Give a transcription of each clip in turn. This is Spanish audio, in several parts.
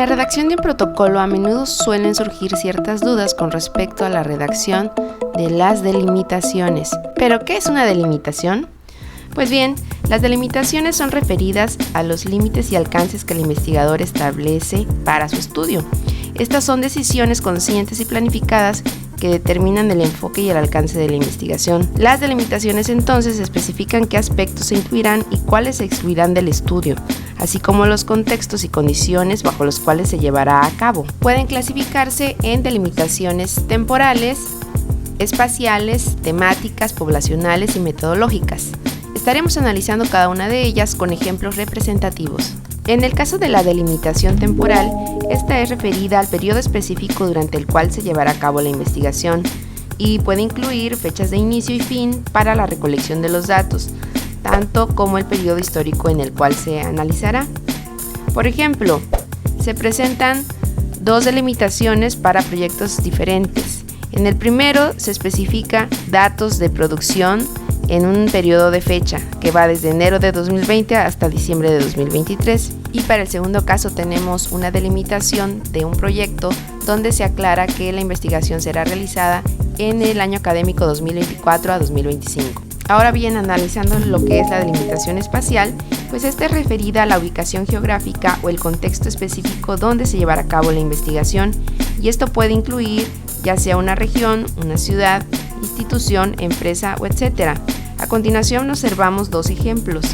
la redacción de un protocolo a menudo suelen surgir ciertas dudas con respecto a la redacción de las delimitaciones. ¿Pero qué es una delimitación? Pues bien, las delimitaciones son referidas a los límites y alcances que el investigador establece para su estudio. Estas son decisiones conscientes y planificadas que determinan el enfoque y el alcance de la investigación. Las delimitaciones entonces especifican qué aspectos se incluirán y cuáles se excluirán del estudio, así como los contextos y condiciones bajo los cuales se llevará a cabo. Pueden clasificarse en delimitaciones temporales, espaciales, temáticas, poblacionales y metodológicas. Estaremos analizando cada una de ellas con ejemplos representativos. En el caso de la delimitación temporal, esta es referida al periodo específico durante el cual se llevará a cabo la investigación y puede incluir fechas de inicio y fin para la recolección de los datos, tanto como el periodo histórico en el cual se analizará. Por ejemplo, se presentan dos delimitaciones para proyectos diferentes. En el primero se especifica datos de producción en un periodo de fecha que va desde enero de 2020 hasta diciembre de 2023. Y para el segundo caso tenemos una delimitación de un proyecto donde se aclara que la investigación será realizada en el año académico 2024 a 2025. Ahora bien, analizando lo que es la delimitación espacial, pues esta es referida a la ubicación geográfica o el contexto específico donde se llevará a cabo la investigación, y esto puede incluir ya sea una región, una ciudad, institución, empresa o etcétera. A continuación observamos dos ejemplos.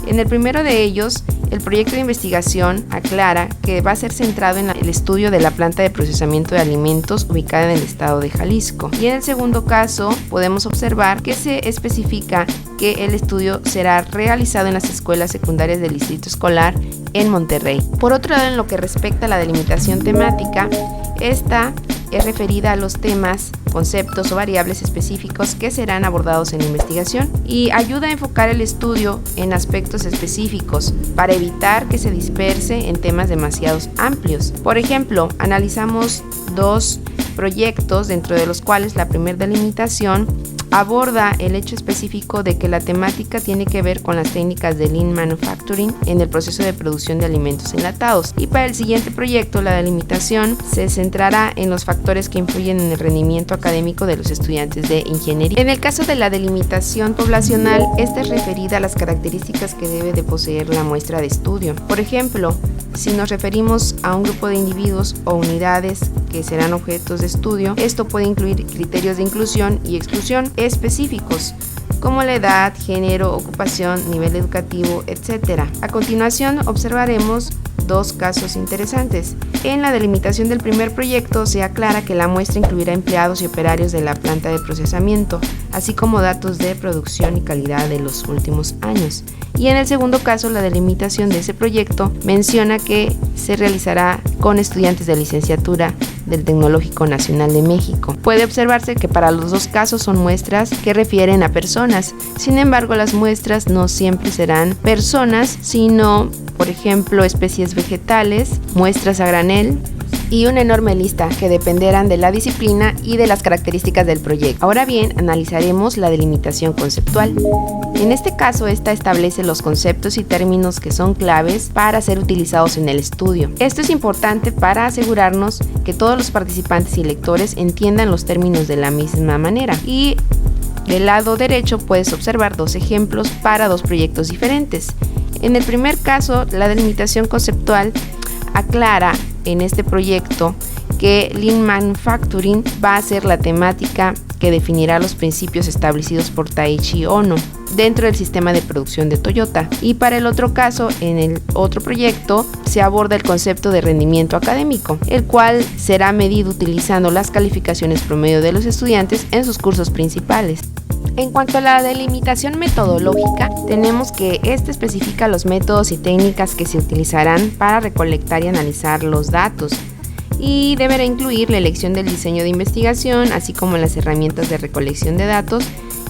En el primero de ellos, el proyecto de investigación aclara que va a ser centrado en el estudio de la planta de procesamiento de alimentos ubicada en el estado de Jalisco. Y en el segundo caso, podemos observar que se especifica que el estudio será realizado en las escuelas secundarias del distrito escolar en Monterrey. Por otro lado, en lo que respecta a la delimitación temática, esta es referida a los temas, conceptos o variables específicos que serán abordados en la investigación y ayuda a enfocar el estudio en aspectos específicos para evitar que se disperse en temas demasiado amplios. Por ejemplo, analizamos dos proyectos dentro de los cuales la primera delimitación aborda el hecho específico de que la temática tiene que ver con las técnicas de Lean Manufacturing en el proceso de producción de alimentos enlatados. Y para el siguiente proyecto, la delimitación se centrará en los factores que influyen en el rendimiento académico de los estudiantes de ingeniería. En el caso de la delimitación poblacional, esta es referida a las características que debe de poseer la muestra de estudio. Por ejemplo, si nos referimos a un grupo de individuos o unidades que serán objetos de estudio, esto puede incluir criterios de inclusión y exclusión específicos, como la edad, género, ocupación, nivel educativo, etc. A continuación observaremos dos casos interesantes. En la delimitación del primer proyecto se aclara que la muestra incluirá empleados y operarios de la planta de procesamiento, así como datos de producción y calidad de los últimos años. Y en el segundo caso, la delimitación de ese proyecto menciona que se realizará con estudiantes de licenciatura del Tecnológico Nacional de México. Puede observarse que para los dos casos son muestras que refieren a personas. Sin embargo, las muestras no siempre serán personas, sino, por ejemplo, especies vegetales, muestras a granel y una enorme lista que dependerán de la disciplina y de las características del proyecto. Ahora bien, analizaremos la delimitación conceptual. En este caso, esta establece los conceptos y términos que son claves para ser utilizados en el estudio. Esto es importante para asegurarnos que todos los participantes y lectores entiendan los términos de la misma manera. Y del lado derecho puedes observar dos ejemplos para dos proyectos diferentes. En el primer caso, la delimitación conceptual aclara en este proyecto que Lean Manufacturing va a ser la temática que definirá los principios establecidos por Taiichi Ohno dentro del sistema de producción de Toyota. Y para el otro caso, en el otro proyecto, se aborda el concepto de rendimiento académico, el cual será medido utilizando las calificaciones promedio de los estudiantes en sus cursos principales. En cuanto a la delimitación metodológica, tenemos que esta especifica los métodos y técnicas que se utilizarán para recolectar y analizar los datos, y deberá incluir la elección del diseño de investigación, así como las herramientas de recolección de datos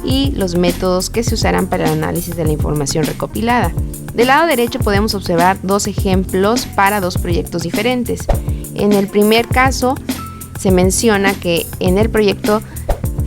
y los métodos que se usarán para el análisis de la información recopilada. Del lado derecho podemos observar dos ejemplos para dos proyectos diferentes. En el primer caso, se menciona que en el proyecto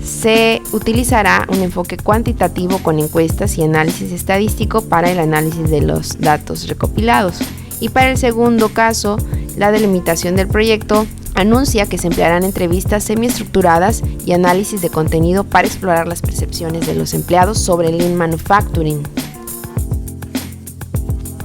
se utilizará un enfoque cuantitativo con encuestas y análisis estadístico para el análisis de los datos recopilados. Y para el segundo caso, La delimitación del proyecto anuncia que se emplearán entrevistas semiestructuradas y análisis de contenido para explorar las percepciones de los empleados sobre Lean Manufacturing.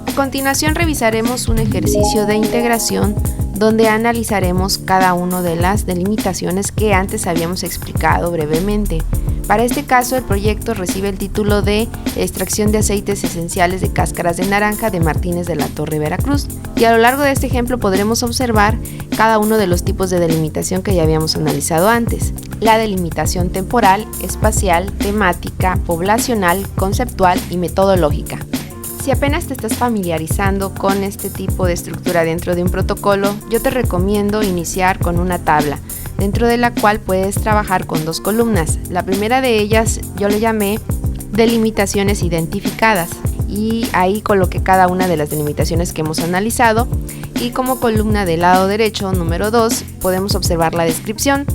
A continuación revisaremos un ejercicio de integración donde analizaremos cada una de las delimitaciones que antes habíamos explicado brevemente. Para este caso, el proyecto recibe el título de Extracción de aceites esenciales de cáscaras de naranja de Martínez de la Torre, Veracruz. Y a lo largo de este ejemplo podremos observar cada uno de los tipos de delimitación que ya habíamos analizado antes. La delimitación temporal, espacial, temática, poblacional, conceptual y metodológica. Si apenas te estás familiarizando con este tipo de estructura dentro de un protocolo, yo te recomiendo iniciar con una tabla, dentro de la cual puedes trabajar con dos columnas. La primera de ellas yo le llamé delimitaciones identificadas y ahí coloqué cada una de las delimitaciones que hemos analizado, y como columna del lado derecho, número 2, podemos observar la descripción.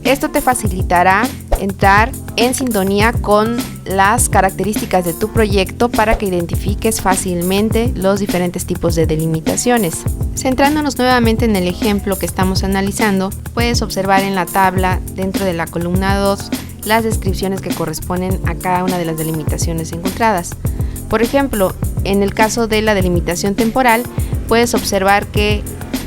Esto te facilitará entrar en sintonía con las características de tu proyecto para que identifiques fácilmente los diferentes tipos de delimitaciones. Centrándonos nuevamente en el ejemplo que estamos analizando, puedes observar en la tabla dentro de la columna 2 las descripciones que corresponden a cada una de las delimitaciones encontradas. Por ejemplo, en el caso de la delimitación temporal, puedes observar que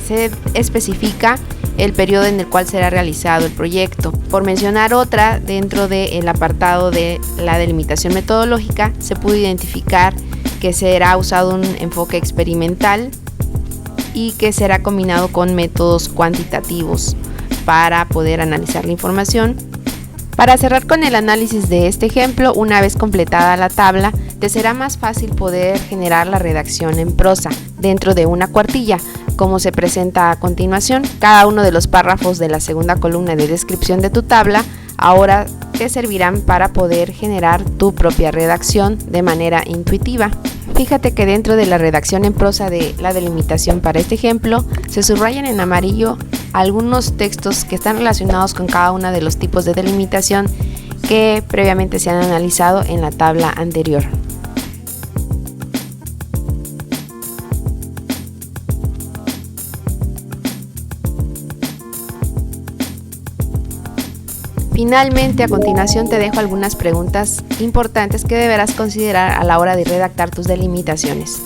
se especifica el periodo en el cual será realizado el proyecto. Por mencionar otra, dentro del apartado de la delimitación metodológica, se pudo identificar que será usado un enfoque experimental y que será combinado con métodos cuantitativos para poder analizar la información. Para cerrar con el análisis de este ejemplo, una vez completada la tabla, te será más fácil poder generar la redacción en prosa dentro de una cuartilla, como se presenta a continuación. Cada uno de los párrafos de la segunda columna de descripción de tu tabla ahora te servirán para poder generar tu propia redacción de manera intuitiva. Fíjate que dentro de la redacción en prosa de la delimitación para este ejemplo, se subrayan en amarillo algunos textos que están relacionados con cada uno de los tipos de delimitación que previamente se han analizado en la tabla anterior. Finalmente, a continuación te dejo algunas preguntas importantes que deberás considerar a la hora de redactar tus delimitaciones.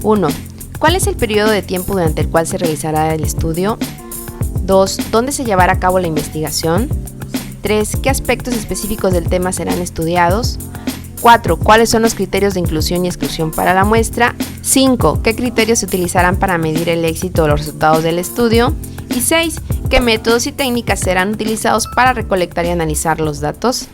1. ¿Cuál es el periodo de tiempo durante el cual se realizará el estudio? 2. ¿Dónde se llevará a cabo la investigación? 3. ¿Qué aspectos específicos del tema serán estudiados? 4. ¿Cuáles son los criterios de inclusión y exclusión para la muestra? 5. ¿Qué criterios se utilizarán para medir el éxito o los resultados del estudio? Y 6. ¿Qué métodos y técnicas serán utilizados para recolectar y analizar los datos?